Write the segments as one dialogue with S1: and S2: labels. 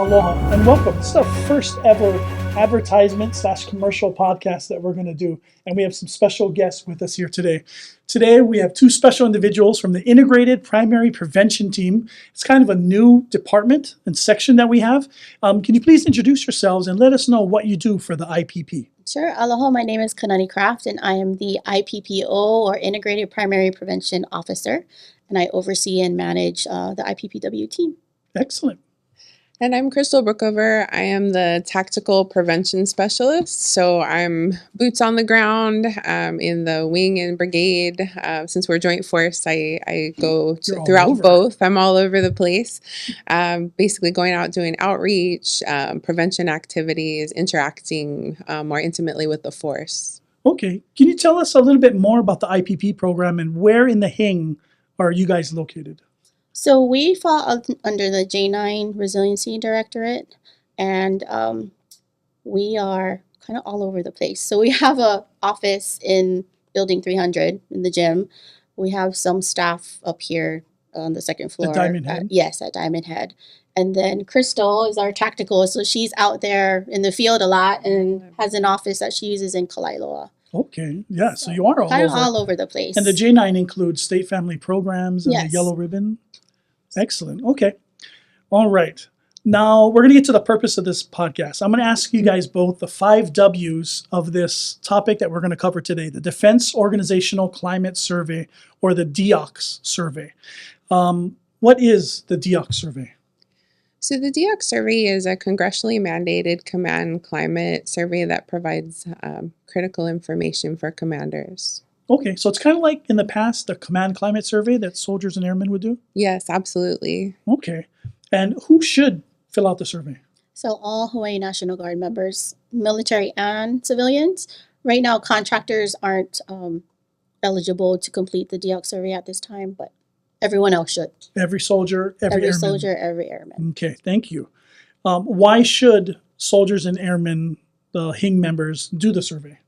S1: Aloha and welcome. This is our first ever advertisement/commercial podcast that we're going to do, and we have some special guests with us here today. Today we have two special individuals from the Integrated Primary Prevention Team. It's kind of a new department and section that we have. Can you please introduce yourselves and let us know what you do for the IPP?
S2: Sure. Aloha, my name is Kanani Kraft, and I am the IPPO, or Integrated Primary Prevention Officer, and I oversee and manage the IPPW team.
S1: Excellent.
S3: And I'm Crystal Brookover. I am the Tactical Prevention Specialist. So I'm boots on the ground in the wing and brigade. Since we're joint force, I go throughout both. I'm all over the place, basically going out doing outreach, prevention activities, interacting more intimately with the force.
S1: Okay. Can you tell us a little bit more about the IPP program and where in the HING are you guys located?
S2: So we fall under the J9 Resiliency Directorate, and we are kind of all over the place. So we have an office in Building 300 in the gym. We have some staff up here on the second floor.
S1: At Diamond Head?
S2: Yes, at Diamond Head. And then Crystal is our tactical, so she's out there in the field a lot and has an office that she uses in Kalailoa.
S1: Okay, yeah, so you are
S2: all over the place.
S1: And the J9 includes state family programs and
S2: Yes.
S1: the yellow ribbon? Excellent. Okay. All right. Now we're going to get to the purpose of this podcast. I'm going to ask you guys both the 5 W's of this topic that we're going to cover today, the Defense Organizational Climate Survey, or the DEOCS survey. What is the DEOCS survey?
S3: So the DEOC survey is a congressionally mandated command climate survey that provides critical information for commanders.
S1: Okay, so it's kind of like in the past, the command climate survey that soldiers and airmen would do?
S3: Yes, absolutely.
S1: Okay. And who should fill out the survey?
S2: So all Hawaii National Guard members, military and civilians. Right now, contractors aren't eligible to complete the DEOC survey at this time, but everyone else should.
S1: Every soldier, every airman?
S2: Soldier, every airman.
S1: Okay, thank you. Why should soldiers and airmen, the HING members, do the survey?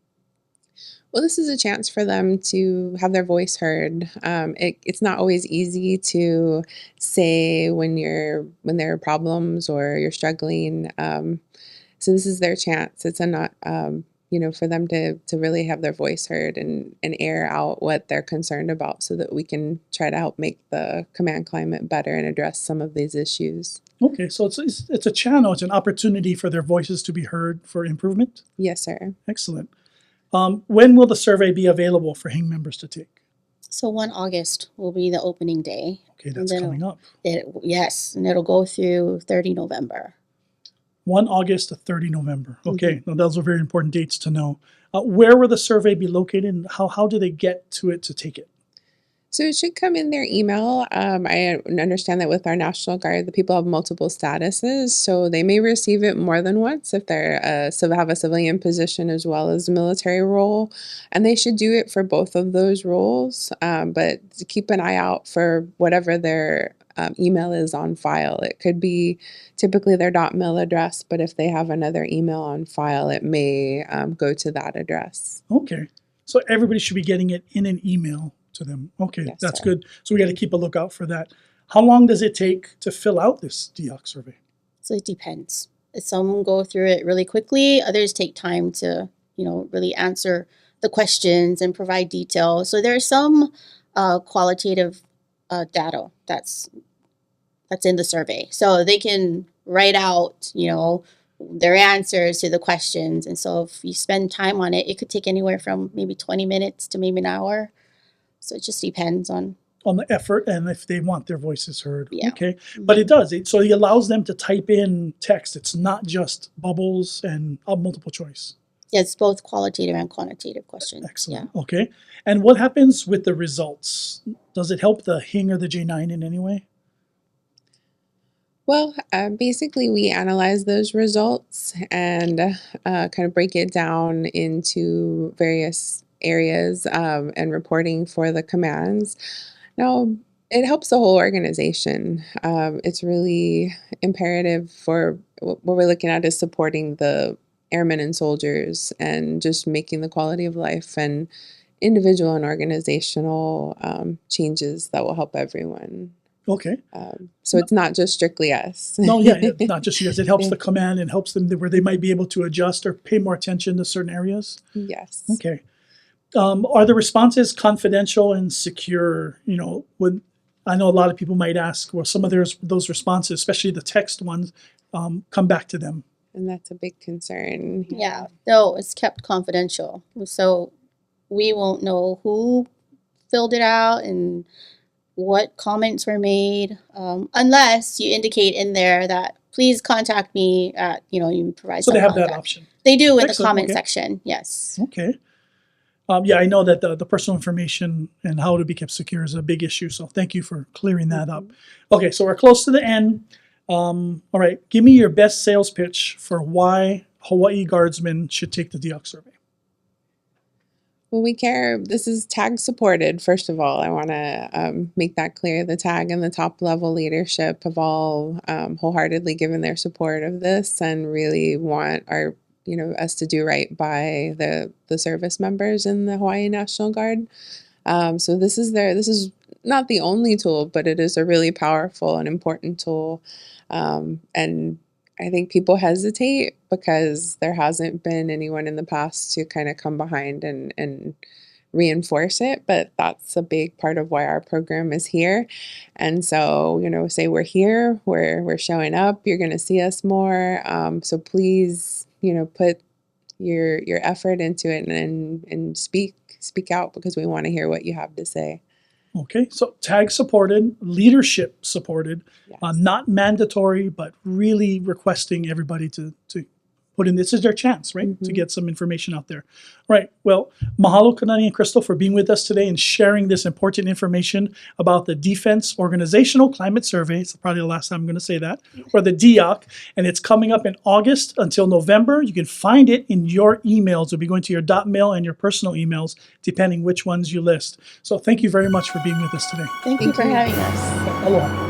S3: Well, this is a chance for them to have their voice heard. It's not always easy to say when there are problems or you're struggling. So this is their chance. It's for them to really have their voice heard and air out what they're concerned about, so that we can try to help make the command climate better and address some of these issues.
S1: Okay, so it's a channel, it's an opportunity for their voices to be heard for improvement?
S3: Yes, sir.
S1: Excellent. When will the survey be available for HING members to take?
S2: So 1 August will be the opening day.
S1: Okay, that's coming up.
S2: Yes, and it'll go through 30 November.
S1: 1 August to 30 November. Okay, Now those are very important dates to know. Where will the survey be located, and how do they get to it to take it?
S3: So it should come in their email. I understand that with our National Guard, the people have multiple statuses, so they may receive it more than once if they're have a civilian position as well as a military role, and they should do it for both of those roles. But keep an eye out for whatever their email is on file. It could be typically their .mil address, but if they have another email on file, it may go to that address.
S1: Okay, so everybody should be getting it in an email to them. Okay,
S3: Yes,
S1: that's
S3: sir.
S1: good. So we got to keep a lookout for that. How long does it take to fill out this DEOC survey?
S2: So it depends. Some go through it really quickly. Others take time to, really answer the questions and provide detail. So there's some qualitative data that's in the survey. So they can write out, their answers to the questions. And so if you spend time on it, it could take anywhere from maybe 20 minutes to maybe an hour. So it just depends on
S1: the effort and if they want their voices heard.
S2: Yeah.
S1: Okay, but it does. So it allows them to type in text. It's not just bubbles and multiple choice.
S2: Yeah, it's both qualitative and quantitative questions.
S1: Excellent. Yeah. Okay. And what happens with the results? Does it help the HING or the J9 in any way?
S3: Well, basically, we analyze those results and kind of break it down into various areas and reporting for the commands. Now, it helps the whole organization. It's really imperative for what we're looking at is supporting the airmen and soldiers and just making the quality of life and individual and organizational changes that will help everyone.
S1: Okay.
S3: So it's not just strictly us.
S1: No, yeah, it's not just you guys. It helps the command and helps them where they might be able to adjust or pay more attention to certain areas.
S3: Yes.
S1: Okay. Are the responses confidential and secure? You know, when I know a lot of people might ask, well, some of those responses, especially the text ones, come back to them.
S3: And that's a big concern.
S2: Yeah, no, it's kept confidential. So we won't know who filled it out and what comments were made, unless you indicate in there that please contact me at, you provide
S1: So
S2: some
S1: they have that
S2: contact.
S1: option.
S2: They do in the
S1: Excellent,
S2: comment
S1: okay.
S2: section, yes.
S1: Okay. Yeah, I know that the personal information and how to be kept secure is a big issue. So thank you for clearing that up. Okay, so we're close to the end. All right, give me your best sales pitch for why Hawaii Guardsmen should take the DEOC survey.
S3: Well, we care. This is tag supported, first of all. I want to make that clear. The tag and the top level leadership have all wholeheartedly given their support of this and really want us to do right by the service members in the Hawaii National Guard. So this is not the only tool, but it is a really powerful and important tool. And I think people hesitate because there hasn't been anyone in the past to kind of come behind and reinforce it, but that's a big part of why our program is here. And so, say we're here, we're showing up, you're going to see us more. So please, put your effort into it and speak out because we want to hear what you have to say.
S1: Okay, so tag supported, leadership supported,
S3: Yes.
S1: not mandatory, but really requesting everybody to put in. This is their chance, right, to get some information out there. All right, well, mahalo Kanani and Crystal for being with us today and sharing this important information about the Defense Organizational Climate Survey. It's probably the last time I'm going to say that, or the DEOC, and it's coming up in August until November. You can find it in your emails. It'll be going to your .mail and your personal emails, depending which ones you list. So thank you very much for being with us today.
S2: Thank you for having us.
S1: Aloha.